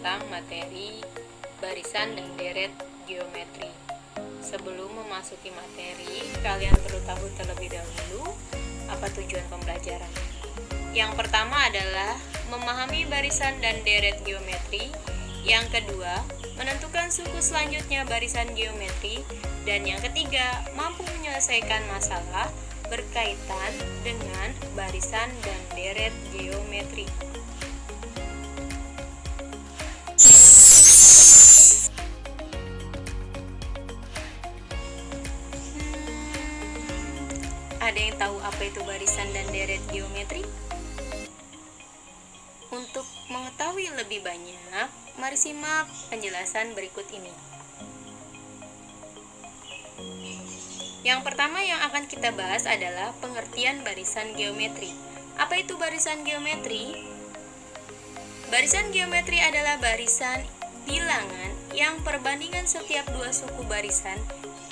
tentang materi barisan dan deret geometri. Sebelum memasuki materi, kalian perlu tahu terlebih dahulu apa tujuan pembelajaran. Yang pertama adalah memahami barisan dan deret geometri. Yang kedua, menentukan suku selanjutnya barisan geometri. Dan yang ketiga, mampu menyelesaikan masalah berkaitan dengan barisan dan deret geometri. Ada yang tahu apa itu barisan dan deret geometri? Untuk mengetahui lebih banyak, mari simak penjelasan berikut ini. Yang pertama yang akan kita bahas adalah pengertian barisan geometri. Apa itu barisan geometri? Barisan geometri adalah barisan bilangan yang perbandingan setiap dua suku barisan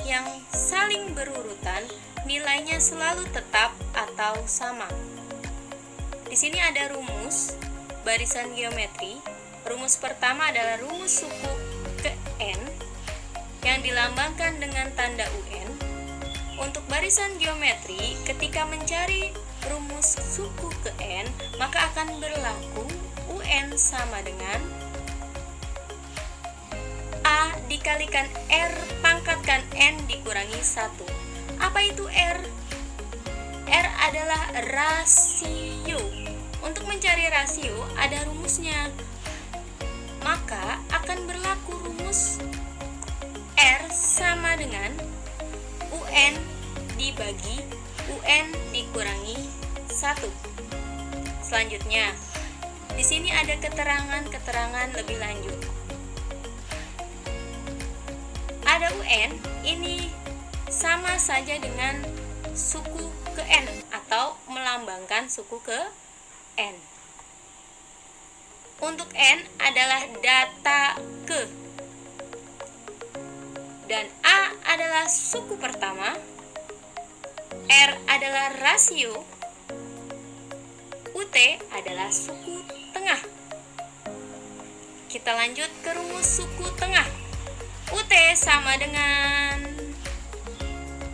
yang saling berurutan nilainya selalu tetap atau sama. Di sini ada rumus barisan geometri. Rumus pertama adalah rumus suku ke N yang dilambangkan dengan tanda UN. Untuk barisan geometri, ketika mencari rumus suku ke N, maka akan berlaku UN sama dengan A dikalikan R pangkatkan N dikurangi 1. Apa itu R? R adalah rasio. Untuk mencari rasio ada rumusnya. Maka akan berlaku rumus R sama dengan UN dibagi UN dikurangi 1. Selanjutnya, di sini ada keterangan lebih lanjut. Ada UN, ini sama saja dengan suku ke N atau melambangkan suku ke N. Untuk N adalah data ke, dan A adalah suku pertama, R adalah rasio, UT adalah suku tengah. Kita lanjut ke rumus suku tengah. UT sama dengan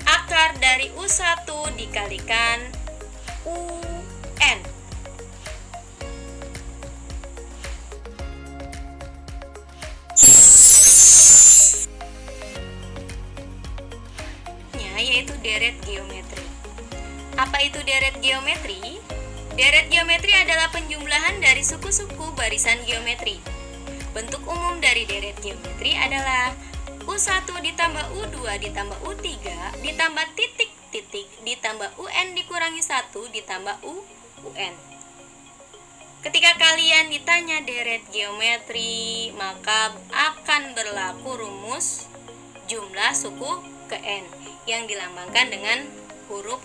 akar dari U1 dikalikan UN. Yaitu deret geometri. Apa itu deret geometri? Deret geometri adalah penjumlahan dari suku-suku barisan geometri. Bentuk umum dari deret geometri adalah U1 ditambah U2 ditambah U3 ditambah titik-titik ditambah UN dikurangi 1 ditambah UN. Ketika kalian ditanya deret geometri, maka akan berlaku rumus jumlah suku ke N yang dilambangkan dengan huruf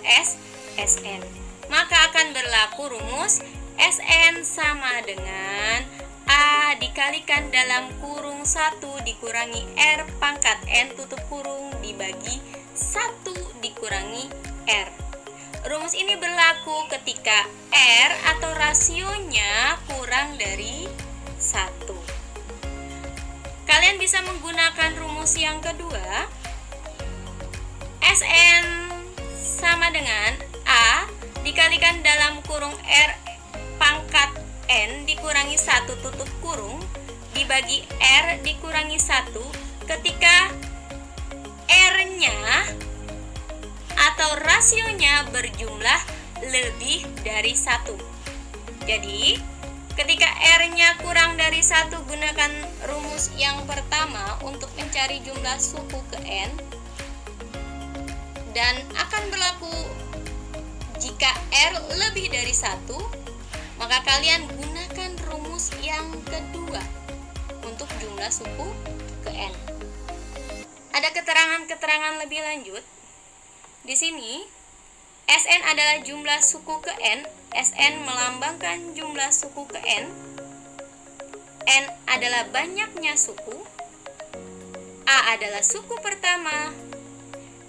SN. Maka akan berlaku rumus SN sama dengan A dikalikan dalam kurung 1 dikurangi R pangkat N tutup kurung dibagi 1 dikurangi R. Rumus ini berlaku ketika R atau rasionya kurang dari 1. Kalian bisa menggunakan rumus yang kedua. SN sama dengan A dikalikan dalam kurung R pangkat N dikurangi 1 tutup kurung dibagi R dikurangi 1 ketika R-nya atau rasionya berjumlah lebih dari 1. Jadi, ketika R-nya kurang dari 1, gunakan rumus yang pertama untuk mencari jumlah suku ke N. Dan akan berlaku jika R lebih dari 1, maka kalian gunakan rumus yang kedua untuk jumlah suku ke N. Ada keterangan lebih lanjut. Di sini, SN adalah jumlah suku ke N. SN melambangkan jumlah suku ke N. N adalah banyaknya suku. A adalah suku pertama.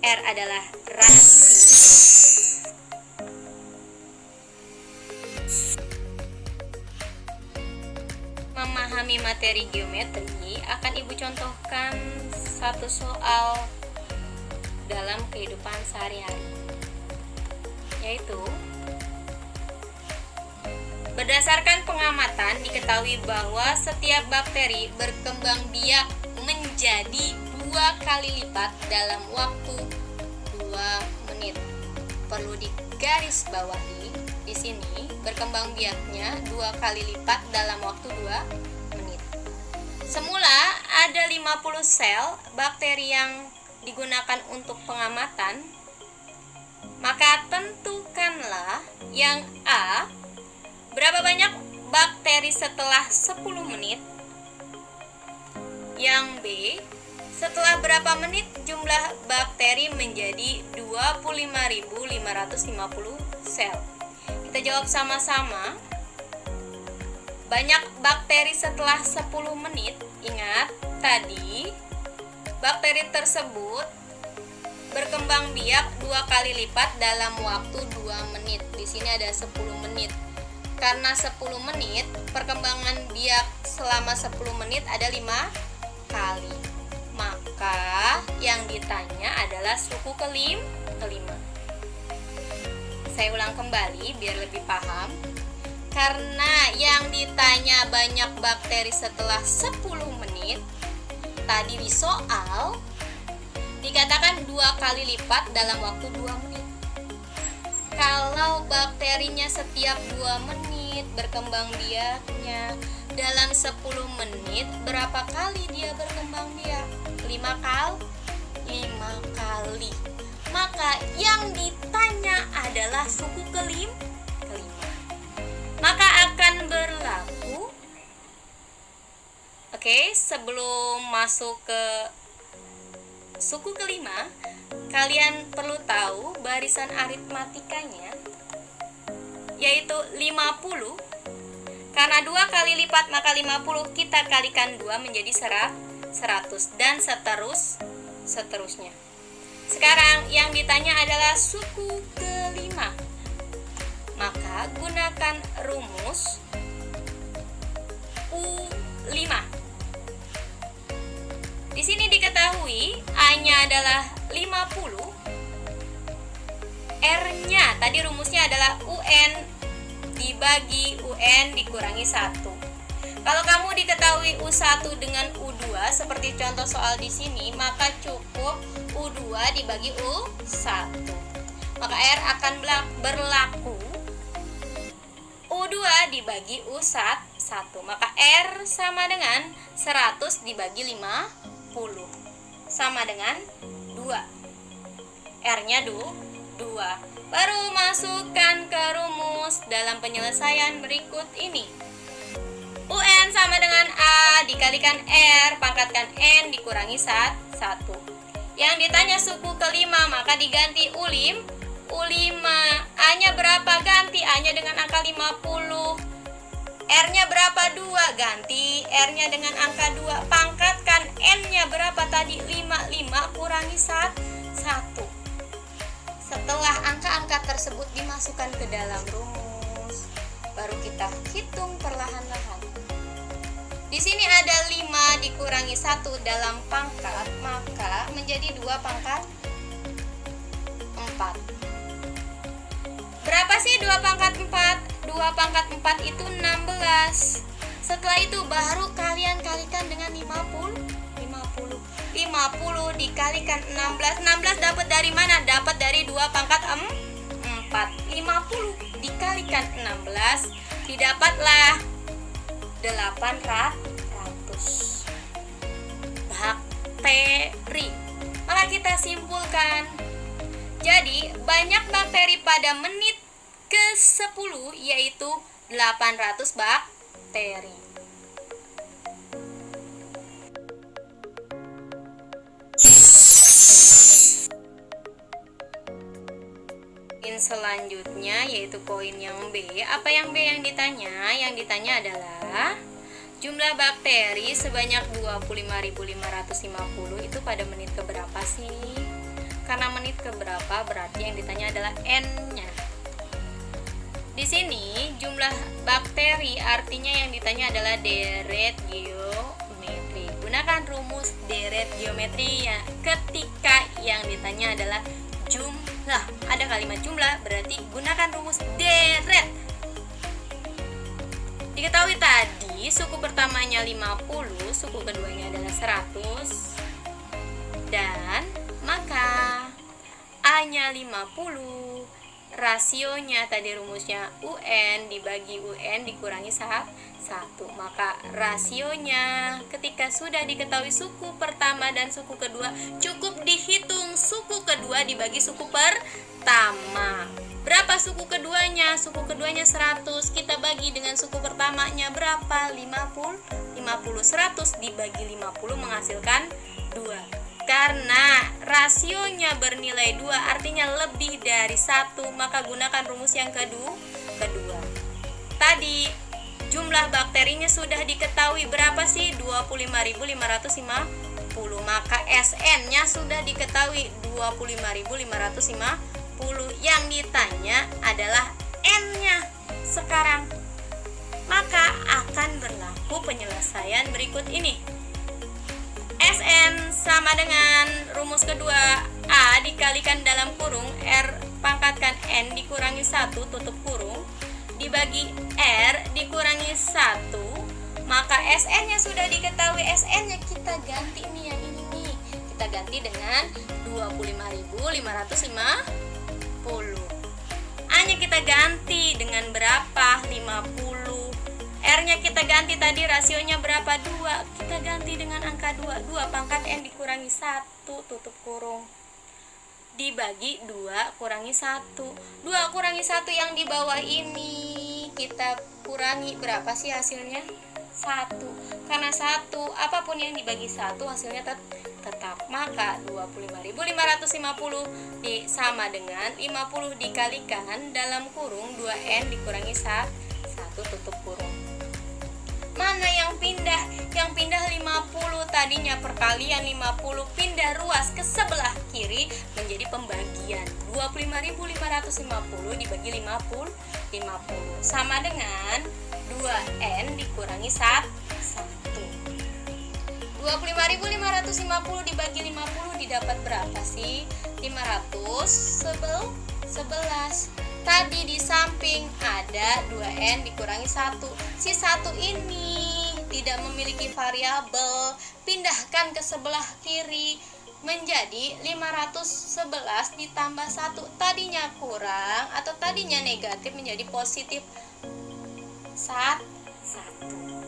R adalah rasio. Memahami memahami materi geometri, akan Ibu contohkan satu soal dalam kehidupan sehari-hari, yaitu berdasarkan pengamatan diketahui bahwa setiap bakteri berkembang biak menjadi 2 kali lipat dalam waktu 2 menit. Perlu digarisbawahi di sini berkembang biaknya 2 kali lipat dalam waktu 2 menit. Semula ada 50 sel bakteri yang digunakan untuk pengamatan, maka tentukanlah yang A, berapa banyak bakteri setelah 10 menit, yang B, setelah berapa menit jumlah bakteri menjadi 25.550 sel. Kita jawab sama-sama. Banyak bakteri setelah 10 menit. Ingat, tadi bakteri tersebut berkembang biak 2 kali lipat dalam waktu 2 menit. Di sini ada 10 menit. Karena 10 menit, perkembangan biak selama 10 menit ada 5 kali. Maka yang ditanya adalah suku kelima. Saya ulang kembali biar lebih paham. Karena yang ditanya banyak bakteri setelah 10 menit, tadi di soal dikatakan 2 kali lipat dalam waktu 2 menit. Kalau bakterinya setiap 2 menit berkembang biaknya, dalam 10 menit berapa kali dia berkembang biak? 5 kali. Maka yang ditanya adalah suku kelima. Maka akan berlaku. Oke, sebelum masuk ke suku kelima, kalian perlu tahu barisan aritmatikanya, yaitu 50. Karena 2 kali lipat maka 50 kita kalikan 2 menjadi 100 dan seterusnya. Sekarang yang ditanya adalah suku kelima. Maka gunakan rumus U5. Di sini diketahui A-nya adalah 50. R-nya tadi rumusnya adalah UN dibagi UN dikurangi 1. Kalau kamu diketahui U1 dengan U2 seperti contoh soal di sini, maka cukup U2 dibagi U1. Maka R akan berlaku U2 dibagi U1. Maka R sama dengan 100 dibagi 50 sama dengan 2. R-nya 2. Baru masukkan ke rumus dalam penyelesaian berikut ini. UN sama dengan A dikalikan R pangkatkan N dikurangi 1. Yang ditanya suku kelima maka diganti U5. A-nya berapa? Ganti A-nya dengan angka 50. R-nya berapa? 2. Ganti R-nya dengan angka 2. Pangkatkan N-nya berapa tadi? 5 kurangi 1. Setelah angka-angka tersebut dimasukkan ke dalam rumus, baru kita hitung perlahan-lahan. Di sini ada 5 dikurangi 1 dalam pangkat, maka menjadi 2 pangkat 4. Berapa sih 2 pangkat 4? 2 pangkat 4 itu 16. Setelah itu baru kalian kalikan dengan 50 dikalikan 16. 16 dapat dari mana? Dapat dari 2 pangkat 4. 50 dikalikan 16 didapatlah 800 bakteri. Maka kita simpulkan. Jadi banyak bakteri pada menit ke-10 yaitu 800 bakteri. Selanjutnya yaitu koin yang B. Apa yang B yang ditanya? Yang ditanya adalah jumlah bakteri sebanyak 25.550 itu pada menit keberapa sih? Karena menit keberapa berarti yang ditanya adalah N-nya. Di sini jumlah bakteri artinya yang ditanya adalah deret geometri. Gunakan rumus deret geometri ya ketika yang ditanya adalah jumlah. Ada kalimat jumlah, berarti gunakan rumus deret. Diketahui tadi suku pertamanya 50, suku keduanya adalah 100. Dan maka A-nya 50, rasionya tadi rumusnya UN dibagi UN dikurangi 1. Maka rasionya ketika sudah diketahui suku pertama dan suku kedua, cukup dihitung suku kedua dibagi suku pertama. Berapa suku keduanya? Suku keduanya 100. Kita bagi dengan suku pertamanya berapa? 50. 100 dibagi 50 menghasilkan 2. Karena rasionya bernilai 2 artinya lebih dari 1, maka gunakan rumus yang kedua. Tadi jumlah bakterinya sudah diketahui berapa sih? 25.550. Maka SN-nya sudah diketahui 25.550. Yang ditanya adalah N-nya sekarang. Maka akan berlaku penyelesaian berikut ini. SN sama dengan rumus kedua, A dikalikan dalam kurung R pangkatkan N dikurangi 1 tutup kurung dibagi R dikurangi 1. Maka SN nya sudah diketahui, SN nya kita ganti nih yang ini nih, kita ganti dengan 25.550. A nya kita ganti dengan berapa? 50. R-nya kita ganti tadi rasionya berapa? 2. Kita ganti dengan angka 2. 2 pangkat N dikurangi 1 tutup kurung dibagi 2 kurangi 1. 2 kurangi 1 yang di bawah ini kita kurangi, berapa sih hasilnya? 1. Karena 1 apapun yang dibagi 1 hasilnya tetap. Maka 25.550 sama dengan 50 dikalikan dalam kurung 2N dikurangi 1 tutup kurung. Mana yang pindah? Yang pindah 50, tadinya perkalian 50 pindah ruas ke sebelah kiri menjadi pembagian. 25.550 dibagi 50 sama dengan 2N dikurangi 1. 25.550 dibagi 50 didapat berapa sih? 511. Tadi di samping ada 2N dikurangi 1. Si 1 ini tidak memiliki variabel. Pindahkan ke sebelah kiri menjadi 511 ditambah 1. Tadinya kurang atau tadinya negatif menjadi positif 1.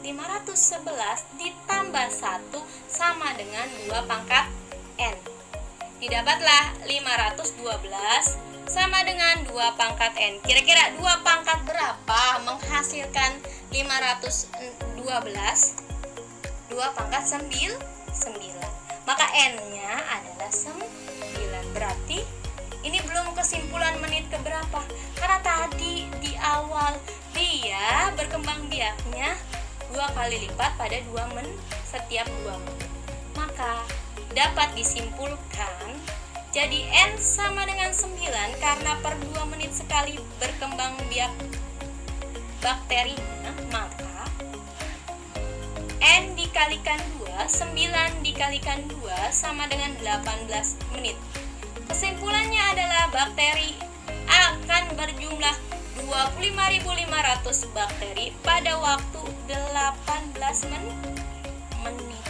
511 ditambah 1 sama dengan 2 pangkat N. Didapatlah 512 sama dengan 2 pangkat N. Kira-kira 2 pangkat berapa menghasilkan 512? 2 pangkat 9. Maka N-nya adalah 9. Berarti ini belum kesimpulan menit keberapa. Karena tadi di awal dia berkembang biaknya 2 kali lipat pada 2 menit setiap 2 menit. Maka dapat disimpulkan jadi N sama dengan 9 karena per 2 menit sekali berkembang biak bakterinya, maka N dikalikan 2, 9 dikalikan 2 sama dengan 18 menit. Kesimpulannya adalah bakteri akan berjumlah 25.500 bakteri pada waktu 18 menit.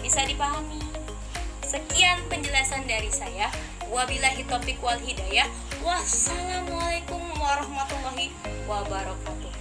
Bisa dipahami? Sekian penjelasan dari saya. Wabillahi taufiq wal hidayah. Wassalamualaikum warahmatullahi wabarakatuh.